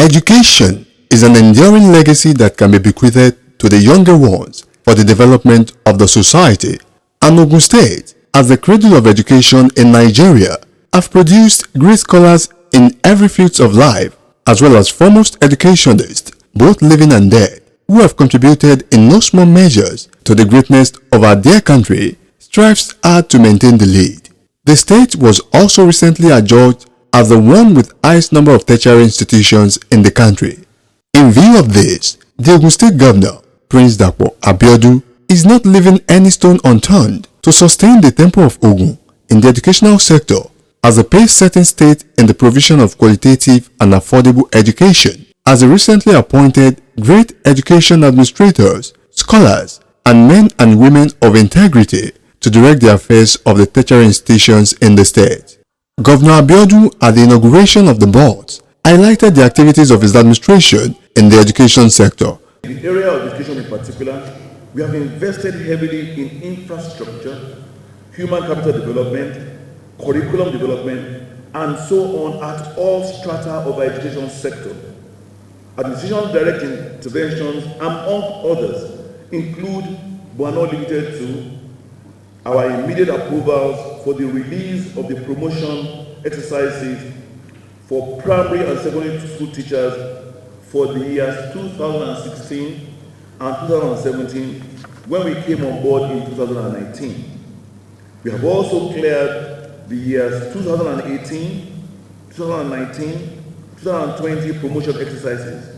Education is an enduring legacy that can be bequeathed to the younger ones for the development of the society. And Ogun State, as the cradle of education in Nigeria, have produced great scholars in every field of life, as well as foremost educationists, both living and dead, who have contributed in no small measures to the greatness of our dear country, strives hard to maintain the lead. The state was also recently adjudged as the one with highest number of tertiary institutions in the country. In view of this, the Ogun State Governor, Prince Dapo Abiodun, is not leaving any stone unturned to sustain the tempo of Ogun in the educational sector as a pace-setting state in the provision of qualitative and affordable education, as the recently appointed great education administrators, scholars, and men and women of integrity to direct the affairs of the tertiary institutions in the state. Governor Abiodun, at the inauguration of the boards, highlighted the activities of his administration in the education sector. In the area of education in particular, we have invested heavily in infrastructure, human capital development, curriculum development, and so on at all strata of our education sector. Administration direct interventions, among others, include, but are not limited to, our immediate approvals for the release of the promotion exercises for primary and secondary school teachers for the years 2016 and 2017 when we came on board in 2019. We have also cleared the years 2018, 2019, 2020 promotion exercises.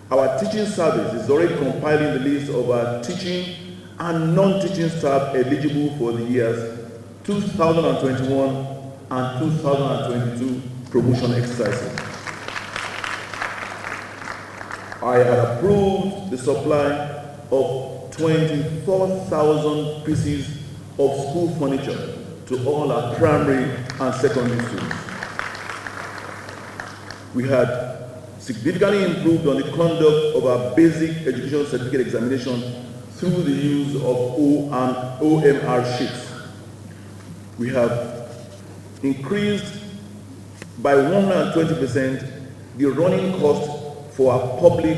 Our teaching service is already compiling the list of our teaching and non-teaching staff eligible for the years 2021 and 2022 promotion exercises. I had approved the supply of 24,000 pieces of school furniture to all our primary and secondary schools. We had significantly improved on the conduct of our basic education certificate examination through the use of OMR sheets. We have increased by 120% the running cost for our public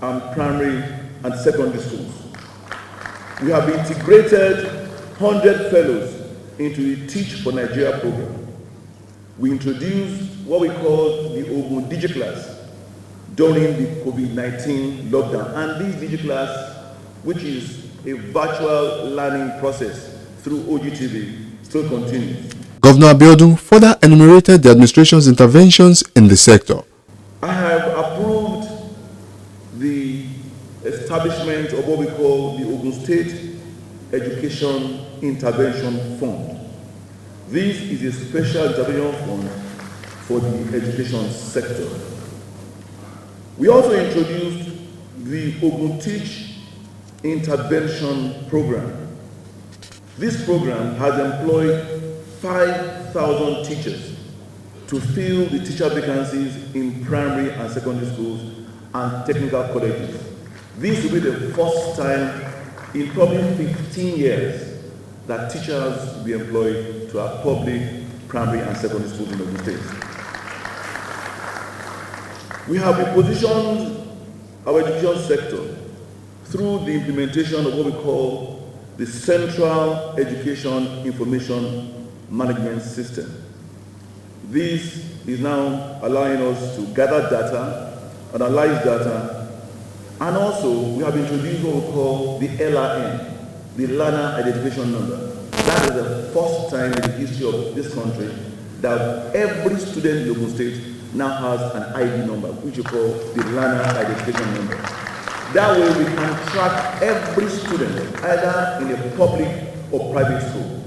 and primary and secondary schools. We have integrated 100 fellows into the Teach for Nigeria program. We introduced what we call the Ogun DigiClass during the COVID-19 lockdown. And this DigiClass, which is a virtual learning process through OGTV, still continues. Governor Abiodun further enumerated the administration's interventions in the sector. I have approved the establishment of what we call the Ogun State Education Intervention Fund. This is a special intervention fund for the education sector. We also introduced the Ogun Teach Intervention Program. This program has employed 5,000 teachers to fill the teacher vacancies in primary and secondary schools and technical colleges. This will be the first time in probably 15 years that teachers will be employed to our public, primary and secondary schools in Ogun State. We have repositioned our education sector through the implementation of what we call the Central Education Information Management System. This is now allowing us to gather data, analyze data, and also we have introduced what we call the LRN, the Learner Identification Number. That is the first time in the history of this country that every student in Ogun State now has an ID number, which we call the Learner Identification Number. That way we can track every student, either in a public or private school.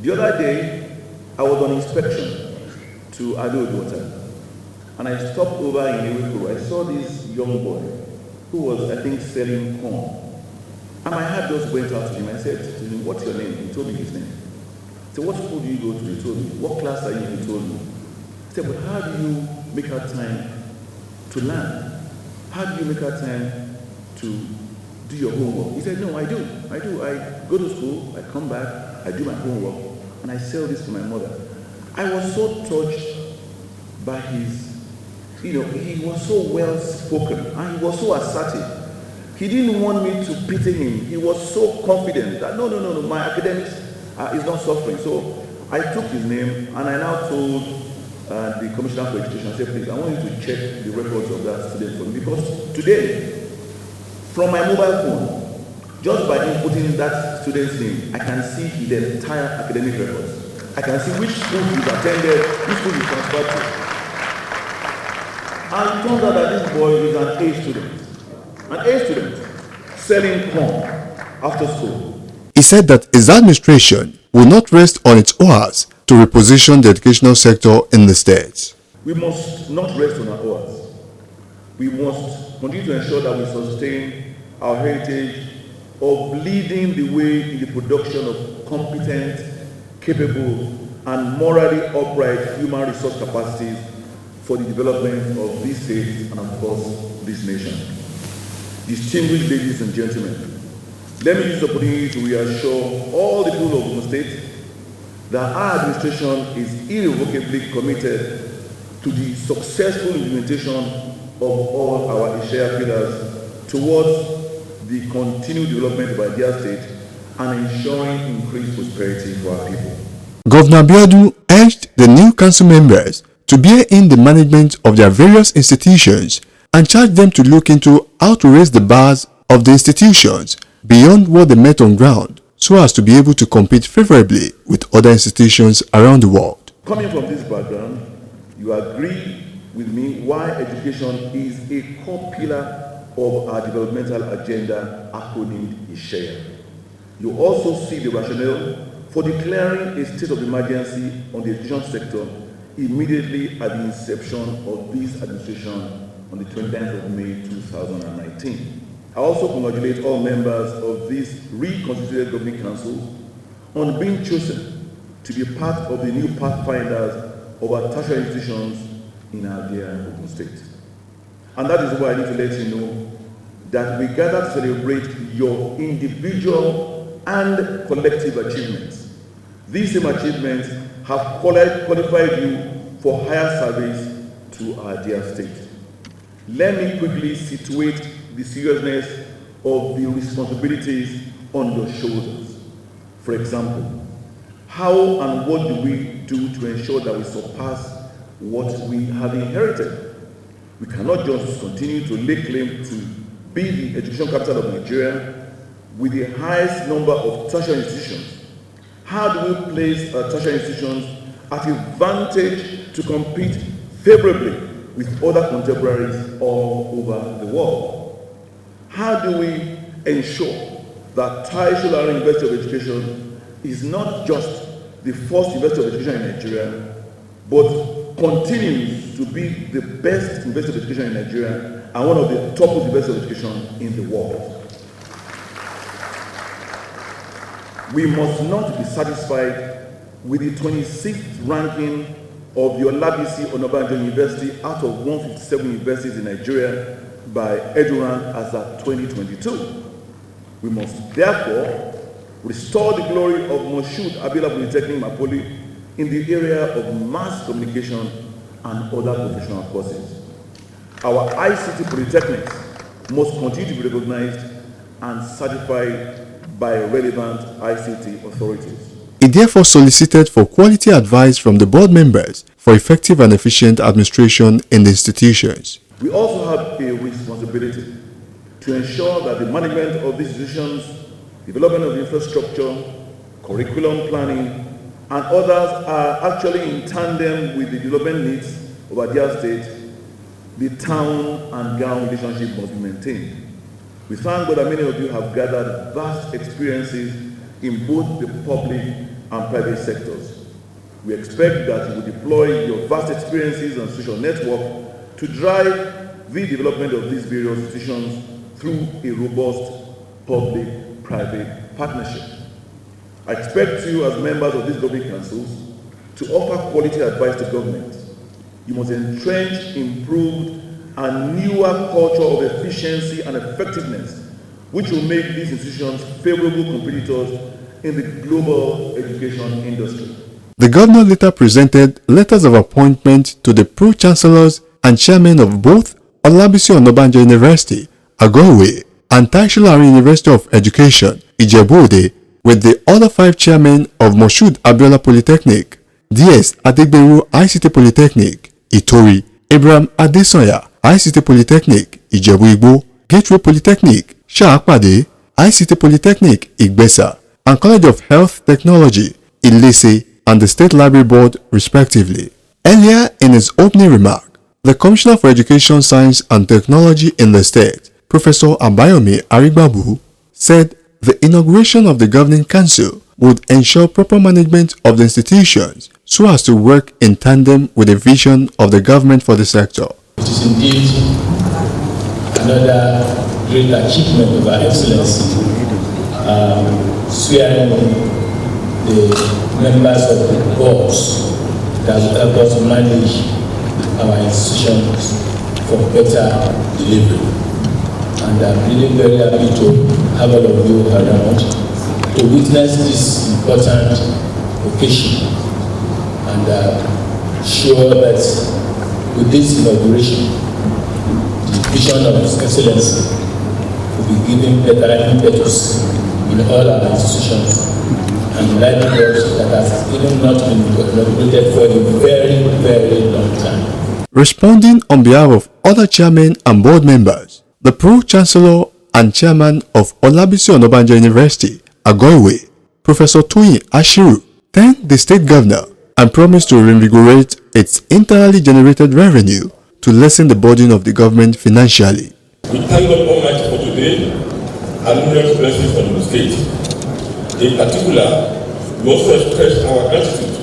The other day, I was on inspection to Abiodun, and I stopped over in Inauguration. I saw this young boy who was, I think, selling corn. And my heart just went out to him. I said to him, "What's your name?" He told me his name. I said, "What school do you go to?" He told me. "What class are you?" He told me. I said, "But how do you make out time to learn? How do you make out time to do your homework?" He said, "No, I do. I go to school, I come back, I do my homework, and I sell this to my mother." I was so touched by his he was so well spoken and he was so assertive. He didn't want me to pity him. He was so confident that no, my academics is not suffering. So I took his name and I now told the Commissioner for Education, I said, please, I want you to check the records of that student for me, because today, from my mobile phone, just by inputting that student's name, I can see his entire academic records. I can see which school he's attended, which school he's transferred to. And it turns out that this boy is an A student, selling corn after school. He said that his administration will not rest on its oars to reposition the educational sector in the state. We must not rest on our oars. We must continue to ensure that we sustain our heritage of leading the way in the production of competent, capable, and morally upright human resource capacities for the development of this state and, of course, this nation. Distinguished ladies and gentlemen, let me use the opportunity to reassure all the people of the state that our administration is irrevocably committed to the successful implementation of all our Ishaya pillars towards the continued development of our dear state and ensuring increased prosperity for our people. Governor Abiodun urged the new council members to bear in the management of their various institutions and charged them to look into how to raise the bars of the institutions beyond what they met on ground, so as to be able to compete favorably with other institutions around the world. Coming from this background, you agree with me why education is a core pillar of our developmental agenda, acronymed Ishaya. You also see the rationale for declaring a state of emergency on the education sector immediately at the inception of this administration on the 29th of May 2019. I also congratulate all members of this reconstituted governing council on being chosen to be part of the new pathfinders of our tertiary institutions in our dear Ogun State. And that is why I need to let you know that we gather to celebrate your individual and collective achievements. These same achievements have qualified you for higher service to our dear state. Let me quickly situate the seriousness of the responsibilities on your shoulders. For example, how and what do we do to ensure that we surpass what we have inherited? We cannot just continue to lay claim to be the education capital of Nigeria with the highest number of tertiary institutions. How do we place our tertiary institutions at a vantage to compete favorably with other contemporaries all over the world? How do we ensure that Tertiary University of Education is not just the first university of education in Nigeria, but continues to be the best university of education in Nigeria and one of the top universities of education in the world? We must not be satisfied with the 26th ranking of the Olabisi Onabanjo University out of 157 universities in Nigeria by EduRank as at 2022. We must therefore restore the glory of Moshood Abiola Polytechnic Mapoli in the area of mass communication and other professional courses. Our ICT polytechnics must continue to be recognized and certified by relevant ICT authorities. He therefore solicited for quality advice from the board members for effective and efficient administration in the institutions. We also have a responsibility to ensure that the management of these institutions, development of infrastructure, curriculum planning, and others are actually in tandem with the development needs of our dear state. The town and gown relationship must be maintained. We thank God that many of you have gathered vast experiences in both the public and private sectors. We expect that you will deploy your vast experiences and social network to drive the development of these various institutions through a robust public-private partnership. I expect you as members of these governing councils to offer quality advice to government. You must entrench improved and newer culture of efficiency and effectiveness, which will make these institutions favorable competitors in the global education industry. The governor later presented letters of appointment to the pro-chancellors and chairman of both Olabisi Onabanjo University, Agowe, and Tertiary University of Education, Ijebu-Ode, with the other 5 chairmen of Moshood Abiola Polytechnic, DS Adegberu ICT Polytechnic, Itori, Abraham Adesanya, ICT Polytechnic, Ijebu-Igbo, Gateway Polytechnic, Shahapade, ICT Polytechnic, Igbesa, and College of Health Technology, Ilese, and the State Library Board, respectively. Earlier in his opening remark, the Commissioner for Education, Science and Technology in the state, Professor Abayomi Arigbabu, said the inauguration of the Governing Council would ensure proper management of the institutions so as to work in tandem with the vision of the government for the sector. It is indeed another great achievement of our Excellency, swearing the members of the boards that will help us manage our institutions for better delivery. And I'm really very happy to have all of you around to witness this important occasion and sure that with this inauguration, the vision of His Excellency will be given better impetus in all our institutions and livelihoods that has even not been inaugurated for a very, very long time. Responding on behalf of other chairmen and board members, the Pro-Chancellor and Chairman of Olabisi Onabanjo University, Agowe, Professor Toyin Ashiru, thanked the state governor and promised to reinvigorate its internally generated revenue to lessen the burden of the government financially. We thank God Almighty for today and numerous blessings on the state. In particular, we also express our gratitude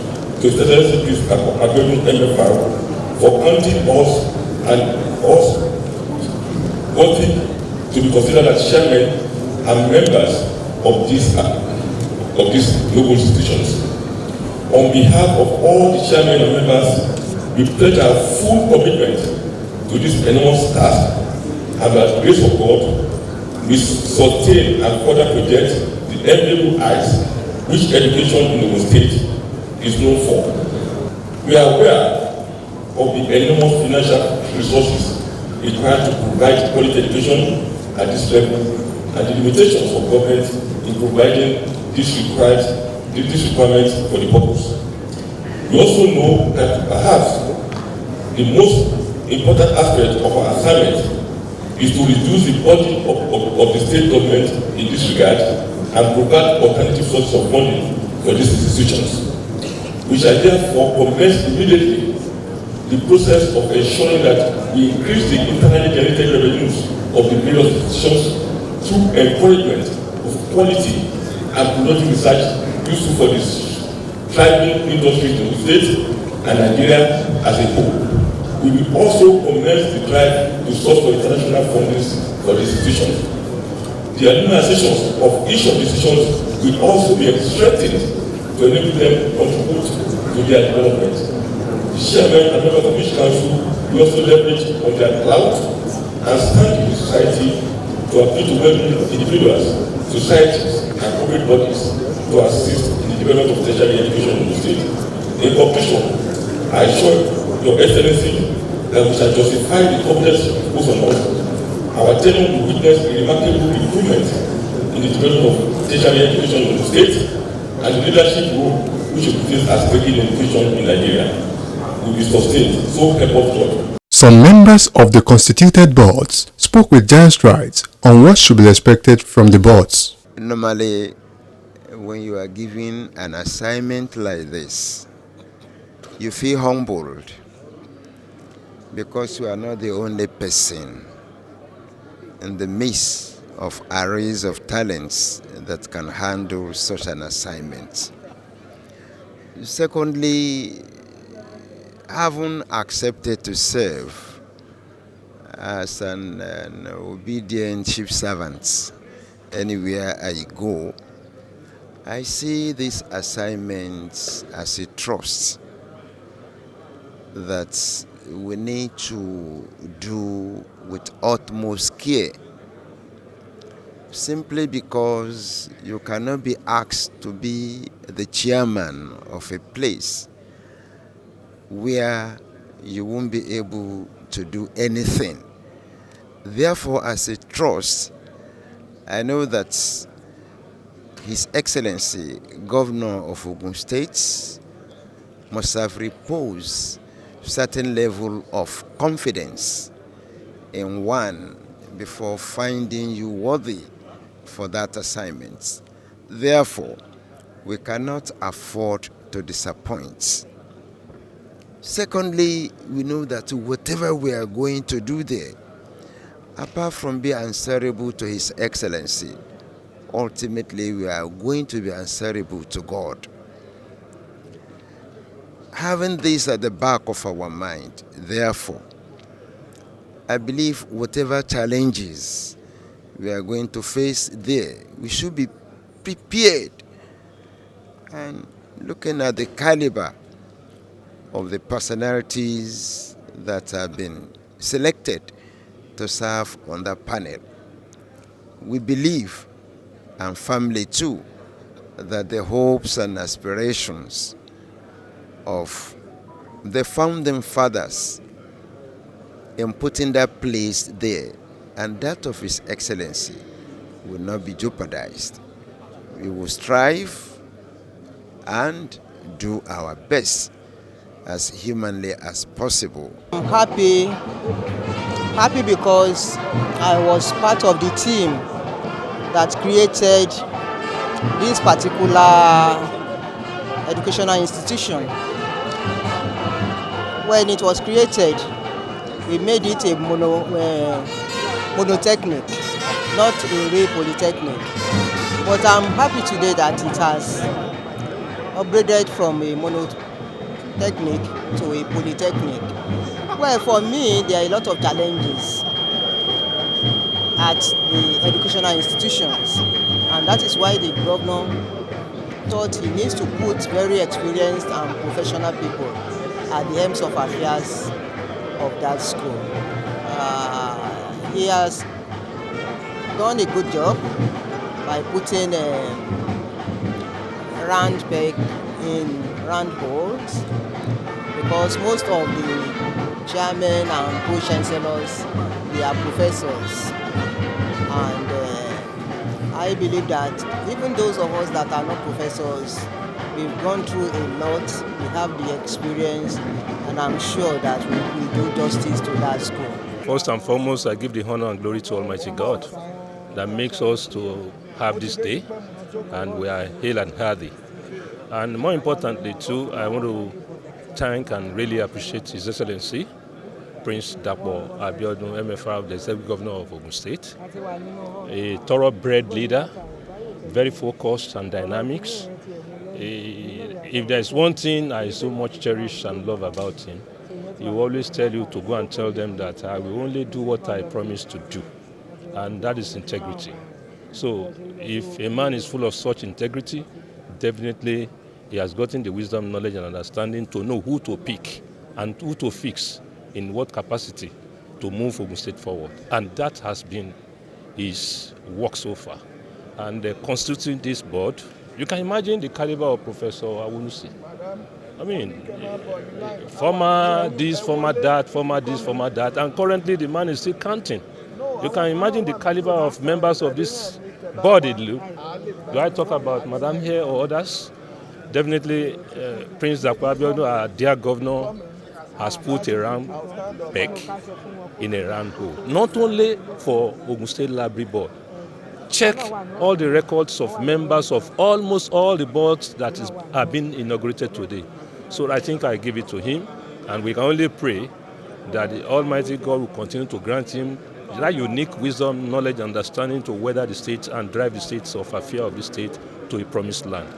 to His Excellency Prince Dapo Abiodun MFR for counting us and us wanting to be considered as chairmen and members of these global institutions. On behalf of all the chairmen and members, we pledge our full commitment to this enormous task, and by the grace of God, we sustain and further project the enviable heights which education in the state is known for. We are aware of the enormous financial resources required to provide quality education at this level and the limitations of government in providing this requirement for the purpose. We also know that perhaps the most important aspect of our assignment is to reduce the burden of the state government in this regard and provide alternative sources of funding for these institutions. We shall therefore commence immediately the process of ensuring that we increase the internally generated revenues of the various institutions through encouragement of quality and productive research useful for the thriving industries in the state and Nigeria as a whole. We will also commence the drive to source for international funding for the institutions. The administrations of each of the institutions will also be strengthened to enable them to contribute to their development. The chairman and members of each council will also leverage on their clout and stand in the society to appeal to well-meaning individuals, societies, and corporate bodies to assist in the development of tertiary education in the state. In conclusion, I assure Your Excellency that we shall justify the confidence imposed on us. Our tenure will witness a remarkable improvement in the development of tertiary education in the state and the leadership role which will be as taking education in Nigeria will be sustained. So help us God. Some members of the constituted boards spoke with giant strides on what should be expected from the boards. Normally, when you are given an assignment like this, you feel humbled because you are not the only person in the midst of arrays of talents that can handle such an assignment. Secondly, having accepted to serve as an obedient chief servant anywhere I go, I see this assignment as a trust that we need to do with utmost care, simply because you cannot be asked to be the chairman of a place where you won't be able to do anything. Therefore, as a trust, I know that His Excellency, Governor of Ogun State, must have reposed certain level of confidence in one before finding you worthy for that assignment. Therefore, we cannot afford to disappoint. Secondly, we know that whatever we are going to do there, apart from being answerable to His Excellency, ultimately we are going to be answerable to God. Having this at the back of our mind, therefore, I believe whatever challenges we are going to face there, we should be prepared. And looking at the caliber of the personalities that have been selected to serve on that panel, we believe, and firmly too, that the hopes and aspirations of the founding fathers in putting that place there and that of His Excellency will not be jeopardized. We will strive and do our best as humanly as possible. I'm happy because I was part of the team that created this particular educational institution. When it was created, we made it a monotechnic, not a real polytechnic. But I'm happy today that it has upgraded from a monotechnic to a polytechnic. Well, for me, there are a lot of challenges at the educational institutions, and that is why the governor thought he needs to put very experienced and professional people at the helms of affairs of that school. He has done a good job by putting a round peg in round holes, because most of the chairmen and co-chancellors, they are professors. And I believe that even those of us that are not professors, we've gone through a lot, we have the experience, and I'm sure that we will do justice to that school. First and foremost, I give the honor and glory to Almighty God that makes us to have this day, and we are hale and healthy. And more importantly too, I want to thank and really appreciate His Excellency, Prince Dapo Abiodun, MFR, the Executive Governor of Ogun State, a thoroughbred leader, very focused and dynamics. If there's one thing I so much cherish and love about him, he will always tell you to go and tell them that I will only do what I promise to do, and that is integrity. So if a man is full of such integrity, definitely he has gotten the wisdom, knowledge, and understanding to know who to pick and who to fix in what capacity to move Ogun State forward. And that has been his work so far. And constituting this board, you can imagine the caliber of Professor Awunusi. I mean, former this, former that, former this, former that, and currently the man is still counting. You can imagine the caliber of members of this body. Do I talk about Madam here or others? Definitely, Prince Dapo Abiodun, our dear governor, has put a round peg in a round hole. Not only for Ogun State Library Board. Check all the records of members of almost all the boards that have been inaugurated today. So I think I give it to him, and we can only pray that the Almighty God will continue to grant him that unique wisdom, knowledge, understanding to weather the state and drive the states of affairs of the state to a promised land.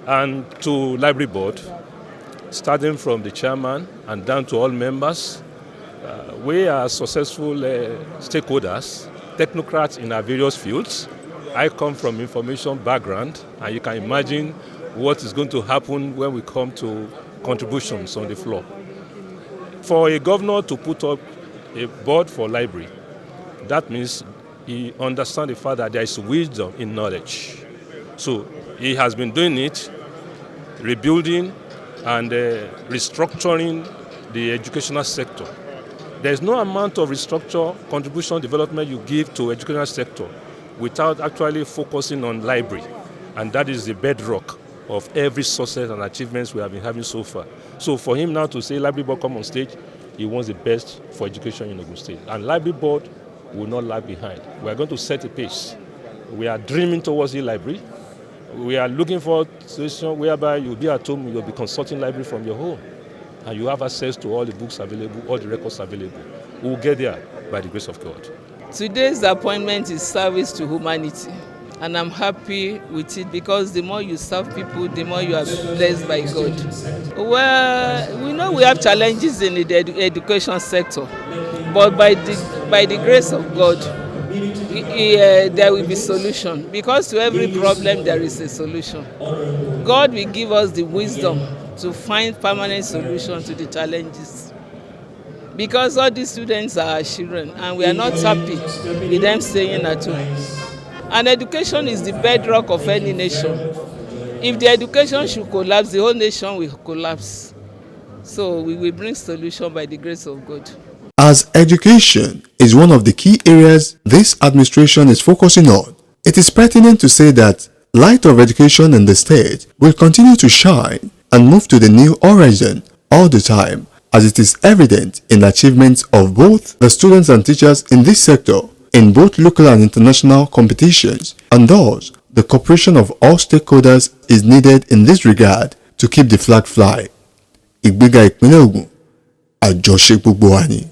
And to Library Board, starting from the chairman and down to all members, we are successful stakeholders, technocrats in our various fields. I come from information background, and you can imagine what is going to happen when we come to contributions on the floor. For a governor to put up a board for library, that means he understands the fact that there is wisdom in knowledge. So he has been doing it, rebuilding and restructuring the educational sector. There's no amount of restructure, contribution, development you give to educational sector without actually focusing on library. And that is the bedrock of every success and achievements we have been having so far. So for him now to say library board come on stage, he wants the best for education in Ogun State. And library board will not lag behind. We are going to set a pace. We are dreaming towards the library. We are looking for a situation whereby you'll be at home, you'll be consulting library from your home. And you have access to all the books available, all the records available. We will get there by the grace of God. Today's appointment is service to humanity. And I'm happy with it because the more you serve people, the more you are blessed by God. Well, we know we have challenges in the education sector, but by the grace of God, there will be solution. Because to every problem there is a solution. God will give us the wisdom to find permanent solution to the challenges. Because all these students are our children, and we are not happy with them staying at home. And education is the bedrock of any nation. If the education should collapse, the whole nation will collapse. So we will bring solution by the grace of God. As education is one of the key areas this administration is focusing on, it is pertinent to say that light of education in the state will continue to shine and move to the new horizon all the time, as it is evident in achievements of both the students and teachers in this sector in both local and international competitions, and thus the cooperation of all stakeholders is needed in this regard to keep the flag flying. Ìgbéga ìpínlẹ̀ Ògùn, àjọṣe gbogbo wa ni.